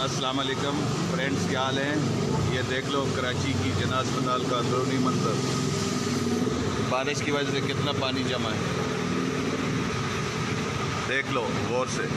अस्सलाम वालेकुम फ्रेंड्स, क्या हाल हैं। ये देख लो कराची की जना अस्पताल का अंदरूनी मंजर। बारिश की वजह से कितना पानी जमा है, देख लो गौर से।